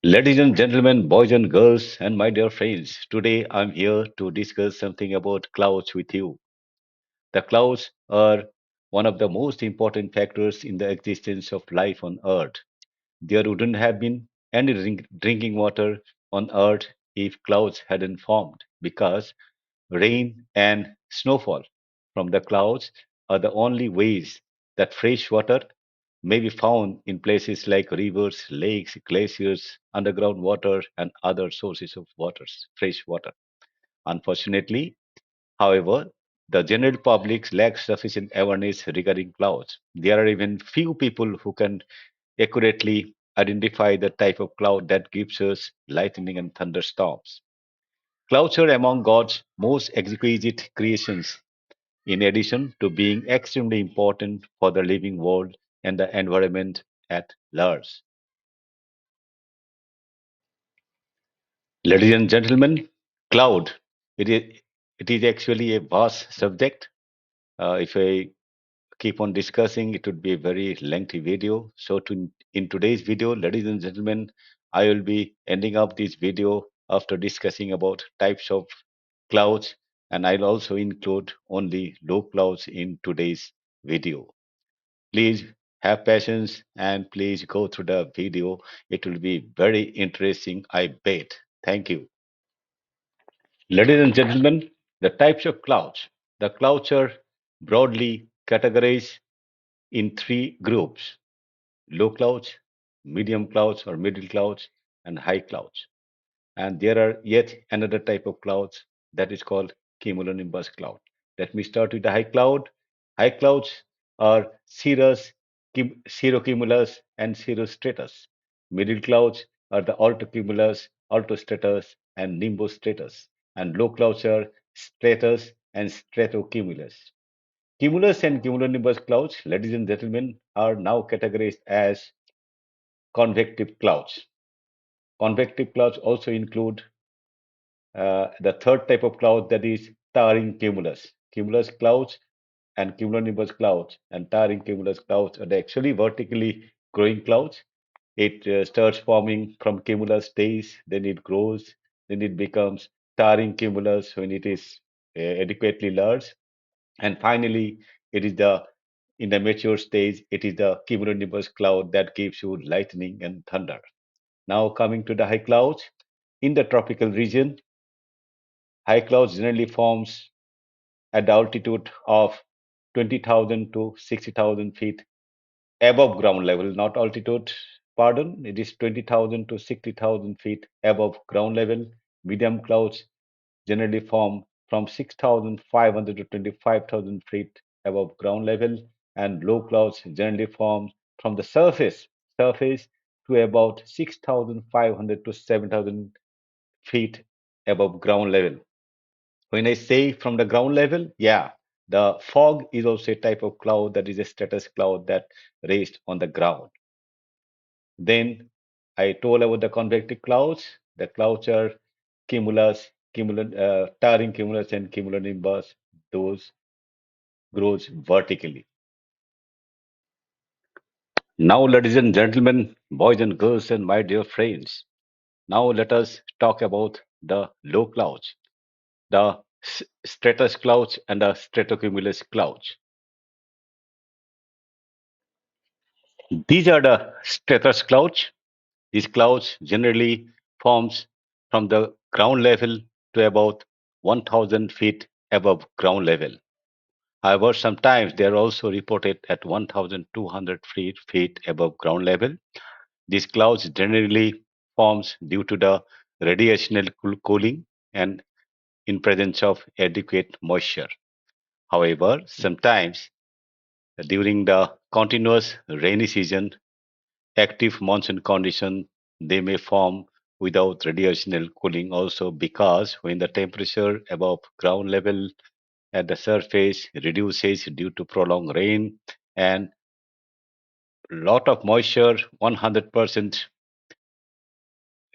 Ladies and gentlemen, boys and girls, and my dear friends, today I'm here to discuss something about clouds with you. The clouds are one of the most important factors in the existence of life on Earth. There wouldn't have been any drinking water on Earth if clouds hadn't formed, because rain and snowfall from the clouds are the only ways that fresh water may be found in places like rivers, lakes, glaciers, underground water, and other sources of waters, fresh water. Unfortunately, however, the general public lacks sufficient awareness regarding clouds. There are even few people who can accurately identify the type of cloud that gives us lightning and thunderstorms. Clouds are among God's most exquisite creations, in addition to being extremely important for the living world and the environment at large. Ladies and gentlemen, cloud. It is, it is actually a vast subject. If I keep on discussing, it would be a very lengthy video. So, in today's video, ladies and gentlemen, I will be ending up this video after discussing about types of clouds, and I'll also include only low clouds in today's video. Please have patience and please go through the video. It will be very interesting, I bet. Thank you. Ladies and gentlemen, the types of clouds. The clouds are broadly categorized in three groups: low clouds, medium clouds or middle clouds, and high clouds. And there are yet another type of clouds that is called cumulonimbus cloud. Let me start with the high cloud. High clouds are cirrus, cirrocumulus, and cirrostratus. Middle clouds are the altocumulus, altostratus, and nimbostratus. And low clouds are stratus and stratocumulus. Cumulus and cumulonimbus clouds, ladies and gentlemen, are now categorized as convective clouds. Convective clouds also include the third type of cloud, that is towering cumulus. Cumulus clouds and cumulonimbus clouds and towering cumulus clouds are actually vertically growing clouds. It starts forming from cumulus days, then it grows, then it becomes towering cumulus when it is adequately large, and finally, it is the in the mature stage, it is the cumulonimbus cloud that gives you lightning and thunder. Now coming to the high clouds, in the tropical region, high clouds generally forms at the altitude of 20,000 to 60,000 feet above ground level, not altitude, pardon, it is 20,000 to 60,000 feet above ground level. Medium clouds generally form from 6,500 to 25,000 feet above ground level, and low clouds generally form from the surface to about 6,500 to 7,000 feet above ground level. When I say from the ground level, yeah, the fog is also a type of cloud that is a stratus cloud that raised on the ground. Then I told about the convective clouds. The clouds are towering cumulus and cumulonimbus. Those grows vertically. Now, ladies and gentlemen, boys and girls, and my dear friends, now let us talk about the low clouds, the stratus clouds and the stratocumulus clouds. These are the stratus clouds. These clouds generally forms from the ground level to about 1,000 feet above ground level. However, sometimes they are also reported at 1,200 feet above ground level. These clouds generally forms due to the radiational cooling and in presence of adequate moisture. However, sometimes during the continuous rainy season, active monsoon condition, they may form without radiational cooling also, because when the temperature above ground level at the surface reduces due to prolonged rain and lot of moisture, 100%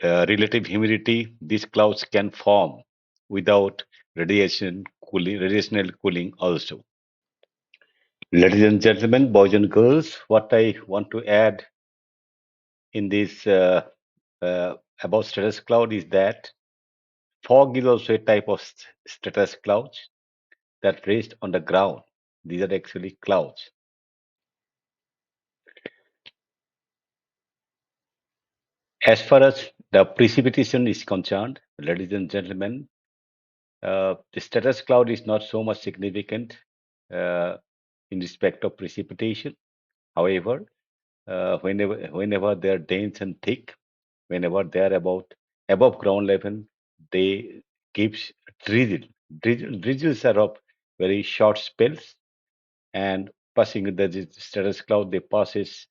relative humidity, these clouds can form without radiational cooling also. Ladies and gentlemen, boys and girls, what I want to add in this uh, about stratus cloud is that fog is also a type of stratus clouds that rest on the ground. These are actually clouds. As far as the precipitation is concerned, ladies and gentlemen, the stratus cloud is not so much significant uh, in respect of precipitation. However, whenever they are dense and thick, whenever they are about above ground level, they gives drizzle. Drizzles are of very short spells, and passing the stratus cloud, they passes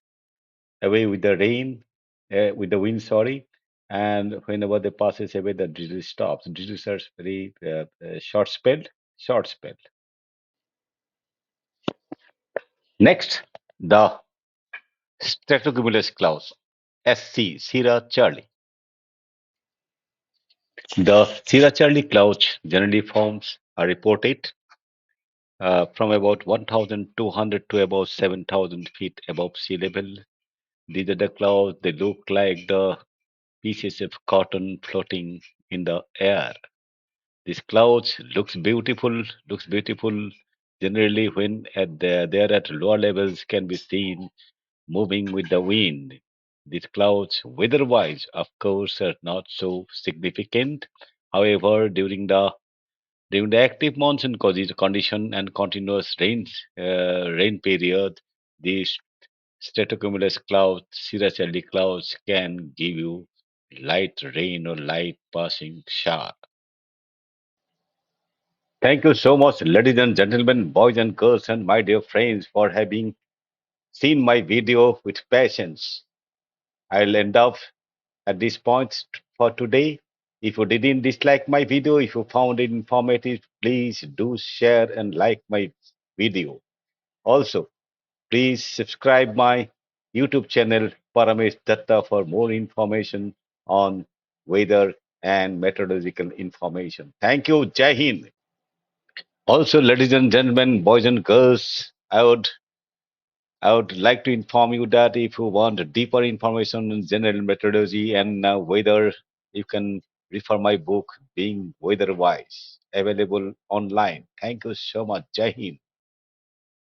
away with the rain, with the wind, sorry. And whenever they passes away, the drizzle stops. Drizzles are very short spelled, short spelled. Next, the Stratogulus Clouds, SC, Sierra Charlie. The Sierra Charlie clouds generally forms are reported from about 1,200 to about 7,000 feet above sea level. These are the clouds, they look like the pieces of cotton floating in the air. These clouds looks beautiful. Generally, when they're at lower levels, can be seen moving with the wind. These clouds, weather-wise, of course, are not so significant. However, during the active monsoon condition and continuous rain period, these stratocumulus clouds, cirrus clouds, can give you light rain or light passing shower. Thank you so much, ladies and gentlemen, boys and girls, and my dear friends, for having seen my video with patience. I'll end up at this point for today. If you didn't dislike my video, if you found it informative, please do share and like my video. Also, please subscribe my YouTube channel Paramesh Datta for more information on weather and meteorological information. Thank you. Jai Hind. Also, ladies and gentlemen, boys and girls, I would like to inform you that if you want deeper information on general meteorology and weather, you can refer my book, Being Weather Wise, available online. Thank you so much. Jai Hind.